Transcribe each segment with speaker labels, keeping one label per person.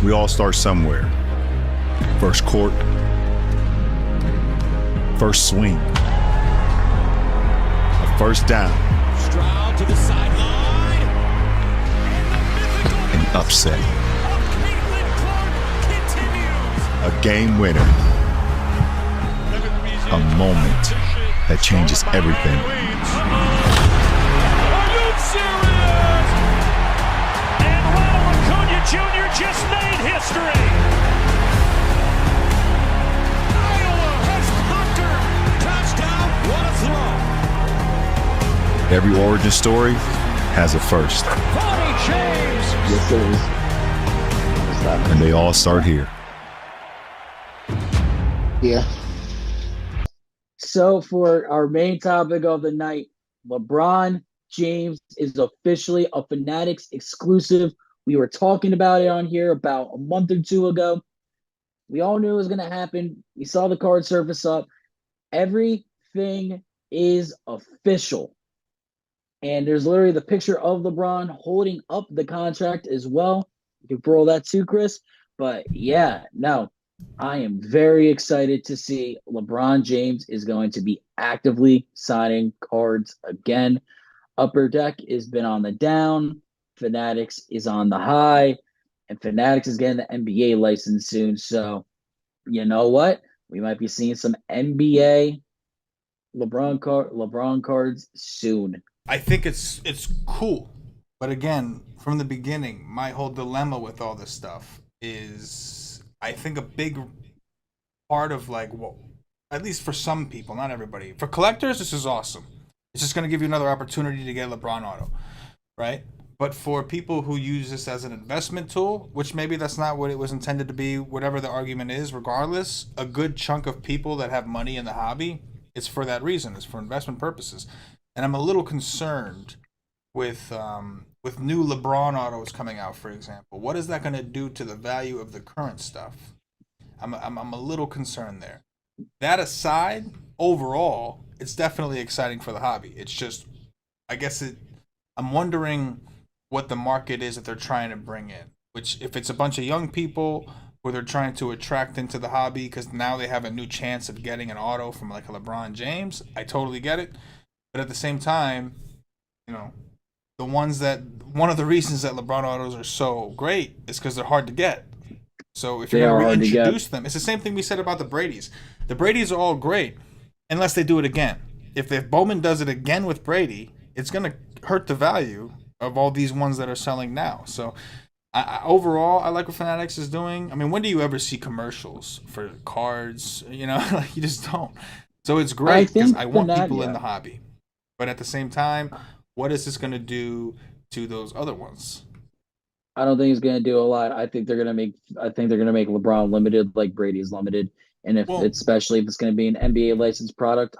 Speaker 1: We all start somewhere. First court, first swing, a first down,
Speaker 2: Stroud to the sideline,
Speaker 1: an upset,
Speaker 2: Caitlin Clark continues.
Speaker 1: a game winner, a moment that changes everything.
Speaker 2: Are you serious? And Ronald Acuna Jr. just made history. Iowa has conquered. Touchdown. What a throw.
Speaker 1: Every origin story has a first,
Speaker 2: Bonnie James.
Speaker 3: Yes, it is. What's that?
Speaker 1: and they all start here.
Speaker 3: Yeah.
Speaker 4: So for our main topic of the night, LeBron James is officially a Fanatics exclusive. We were talking about it on here about a month or two ago. We all knew it was going to happen. We saw the card surface up. Everything is official. And there's literally the picture of LeBron holding up the contract as well. You can roll that too, Chris. But yeah, no. I am very excited to see LeBron James is going to be actively signing cards again. Upper Deck has been on the down. Fanatics is on the high. And Fanatics is getting the NBA license soon. So, you know what? We might be seeing some NBA LeBron cards soon.
Speaker 5: I think it's cool. But again, from the beginning, my whole dilemma with all this stuff is I think a big part of at least for some people, not everybody. For collectors, this is awesome. It's just going to give you another opportunity to get LeBron auto, right? But for people who use this as an investment tool, which maybe that's not what it was intended to be, whatever the argument is, regardless, a good chunk of people that have money in the hobby, it's for that reason. It's for investment purposes. And I'm a little concerned with new LeBron autos coming out, for example. What is that going to do to the value of the current stuff? I'm a little concerned there. That aside, overall, it's definitely exciting for the hobby. It's just, I'm wondering what the market is that they're trying to bring in. Which, if it's a bunch of young people who they're trying to attract into the hobby because now they have a new chance of getting an auto from like a LeBron James, I totally get it. But at the same time, one of the reasons that LeBron autos are so great is because they're hard to get. So if you're going to reintroduce them, it's the same thing we said about the Bradys. The Bradys are all great unless they do it again. If Bowman does it again with Brady, it's going to hurt the value of all these ones that are selling now. So overall, I like what Fanatics is doing. I mean, when do you ever see commercials for cards? You just don't. So it's great because I want people in the hobby. But at the same time, what is this going to do to those other ones?
Speaker 4: I don't think it's going to do a lot. I think they're going to make LeBron limited like Brady's limited. And especially if it's going to be an NBA licensed product,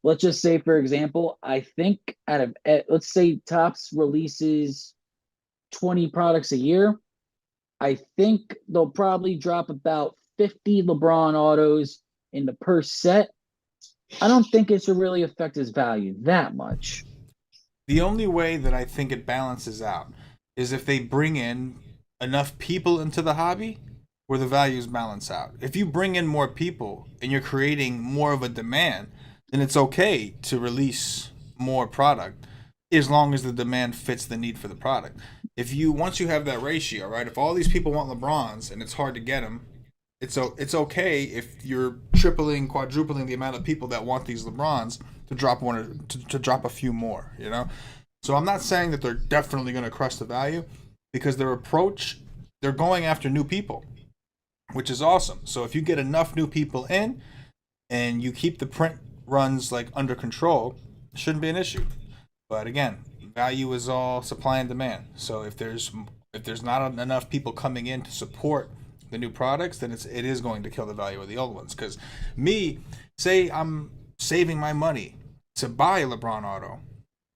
Speaker 4: let's just say, for example, I think let's say Topps releases 20 products a year. I think they'll probably drop about 50 LeBron autos in the per set. I don't think it should really affect his value that much.
Speaker 5: The only way that I think it balances out is if they bring in enough people into the hobby where the values balance out. If you bring in more people and you're creating more of a demand, then it's okay to release more product as long as the demand fits the need for the product. Once you have that ratio, right? If all these people want LeBrons and it's hard to get them, it's okay if you're tripling, quadrupling the amount of people that want these LeBrons to drop to drop a few more, So I'm not saying that they're definitely going to crush the value because their approach, they're going after new people, which is awesome. So if you get enough new people in and you keep the print runs under control, it shouldn't be an issue. But again, value is all supply and demand. So if there's not enough people coming in to support the new products, then it is going to kill the value of the old ones. Because say I'm saving my money to buy a LeBron auto.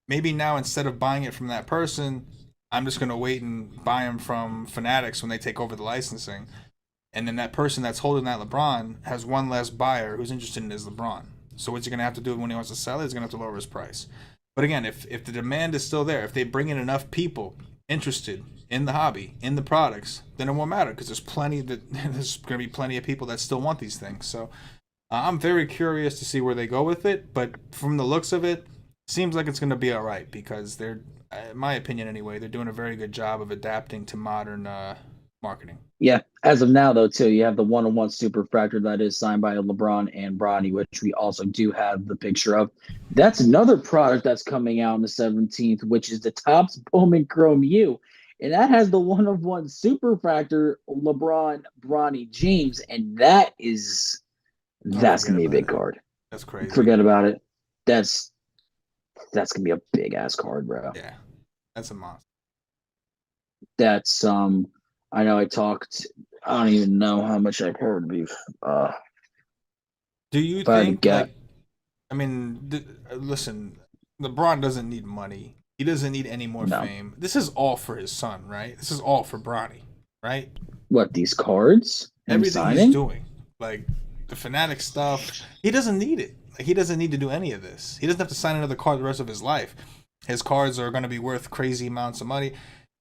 Speaker 5: Maybe now instead of buying it from that person, I'm just going to wait and buy them from Fanatics when they take over the licensing. And then that person that's holding that LeBron has one less buyer who's interested in his LeBron. So what you're going to have to do when he wants to sell it is going to have to lower his price. But again, if the demand is still there, if they bring in enough people interested in the hobby, in the products, then it won't matter because there's there's going to be plenty of people that still want these things. So I'm very curious to see where they go with it. But from the looks of it, seems like it's going to be all right because they're, in my opinion anyway, they're doing a very good job of adapting to modern marketing.
Speaker 4: Yeah, as of now, though, too, you have the one-on-one superfractor that is signed by LeBron and Bronny, which we also do have the picture of. That's another product that's coming out on the 17th, which is the Topps Bowman Chrome U. And that has the one-of-one superfractor LeBron, Bronny, James, and that's going to be a big card.
Speaker 5: That's crazy.
Speaker 4: Forget about it. That's going to be a big-ass card, bro.
Speaker 5: Yeah, that's a monster.
Speaker 4: That's I know I don't even know how much I've heard.
Speaker 5: Do you think, listen, LeBron doesn't need money. He doesn't need any more fame. This is all for his son, right? This is all for Bronny, right?
Speaker 4: What, these cards?
Speaker 5: Everything he's doing. Like, the Fanatics stuff, he doesn't need it. Like, he doesn't need to do any of this. He doesn't have to sign another card the rest of his life. His cards are going to be worth crazy amounts of money.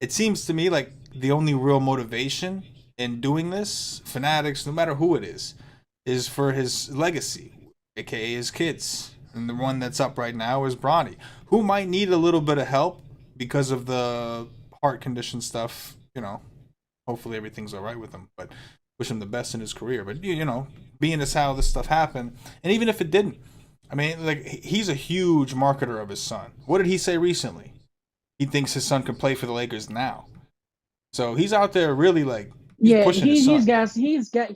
Speaker 5: It seems to me like the only real motivation in doing this, Fanatics, no matter who it is for his legacy, aka his kids. And the one that's up right now is Bronny, who might need a little bit of help because of the heart condition stuff. You know, hopefully everything's all right with him. But wish him the best in his career. But you know, being as how this stuff happened, and even if it didn't, I mean, like, he's a huge marketer of his son. What did he say recently? He thinks his son can play for the Lakers now. So he's out there really pushing his son.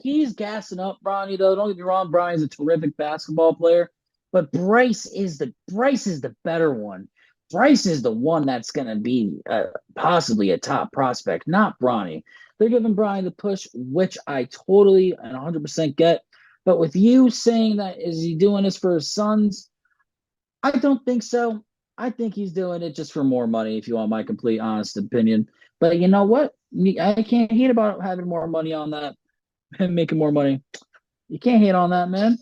Speaker 4: He's gassing up Bronny, though. Don't get me wrong, Bronny's a terrific basketball player, but Bryce is the better one. Bryce is the one that's going to be possibly a top prospect, not Bronny. They're giving Bronny the push, which I totally and 100% get. But with you saying that, is he doing this for his sons? I don't think so. I think he's doing it just for more money, if you want my complete honest opinion. But you know what? I can't hate about having more money on that and making more money. You can't hate on that, man.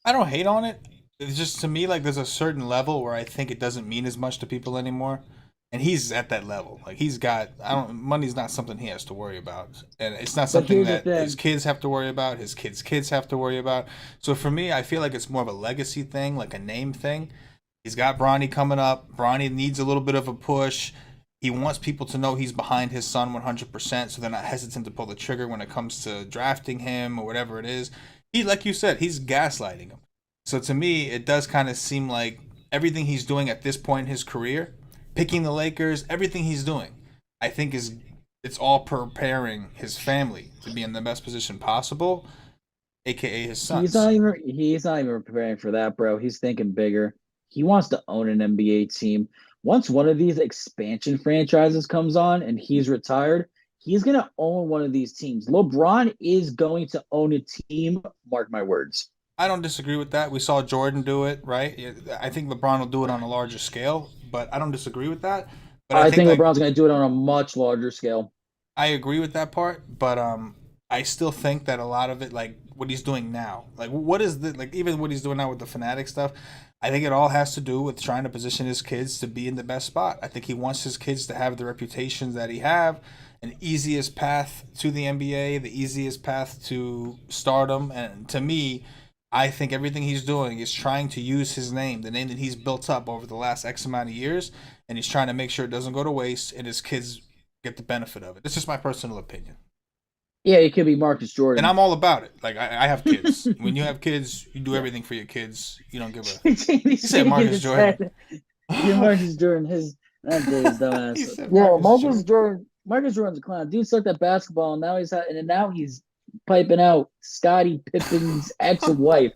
Speaker 5: I don't hate on it. It's just, to me, like, there's a certain level where I think it doesn't mean as much to people anymore. And he's at that level. Like, money's not something he has to worry about. And it's not something that his kids have to worry about, his kids have to worry about. So for me, I feel like it's more of a legacy thing, like a name thing. He's got Bronny coming up. Bronny needs a little bit of a push. He wants people to know he's behind his son 100%, so they're not hesitant to pull the trigger when it comes to drafting him or whatever it is. Like you said, he's gaslighting him. So to me, it does kind of seem like everything he's doing at this point in his career, picking the Lakers, everything he's doing, I think it's all preparing his family to be in the best position possible, aka his sons.
Speaker 4: He's not even preparing for that, bro. He's thinking bigger. He wants to own an NBA team. Once one of these expansion franchises comes on and he's retired, he's going to own one of these teams. LeBron is going to own a team, mark my words.
Speaker 5: I don't disagree with that. We saw Jordan do it, right? I think LeBron will do it on a larger scale, but I don't disagree with that. But
Speaker 4: I think LeBron's going to do it on a much larger scale.
Speaker 5: I agree with that part, but I still think that a lot of it, like what he's doing now, like even what he's doing now with the Fanatic stuff, I think it all has to do with trying to position his kids to be in the best spot. I think he wants his kids to have the reputations that he have, an easiest path to the NBA, the easiest path to stardom. And to me, I think everything he's doing is trying to use his name, the name that he's built up over the last X amount of years, and he's trying to make sure it doesn't go to waste and his kids get the benefit of it. This is my personal opinion.
Speaker 4: Yeah, it could be Marcus Jordan.
Speaker 5: And I'm all about it. Like, I have kids. When you have kids, you do everything for your kids. You don't give a... You said Marcus Jordan.
Speaker 4: Yeah, Marcus Jordan. That dude's dumbass. Yeah, Marcus Jordan's a clown. Dude sucked at basketball, and now he's piping out Scottie Pippen's ex-wife.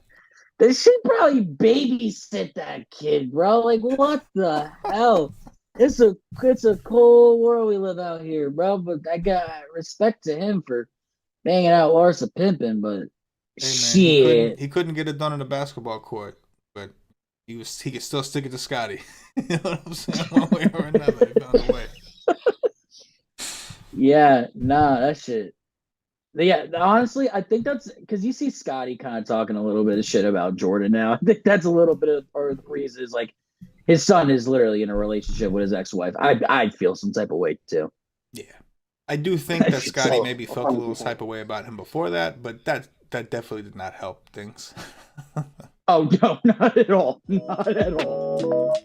Speaker 4: They should probably babysit that kid, bro. Like, what the hell? It's a cold world we live out here, bro. But I got respect to him for banging out Larsa Pimpin, but
Speaker 5: hey, man,
Speaker 4: shit.
Speaker 5: He couldn't get it done in a basketball court, but he could still stick it to Scotty. You know what I'm saying? One way or another, he found a way.
Speaker 4: Yeah, nah, that shit. Yeah, honestly, I think that's because you see Scotty kind of talking a little bit of shit about Jordan now. I think that's a little bit of part of the reason is like his son is literally in a relationship with his ex-wife. I'd feel some type of way too.
Speaker 5: Yeah. I do think that Scotty
Speaker 3: So,
Speaker 5: maybe felt a little
Speaker 3: 100%.
Speaker 5: type of way about him before that, but that definitely did not help things.
Speaker 4: Oh no, not at all. Not at all.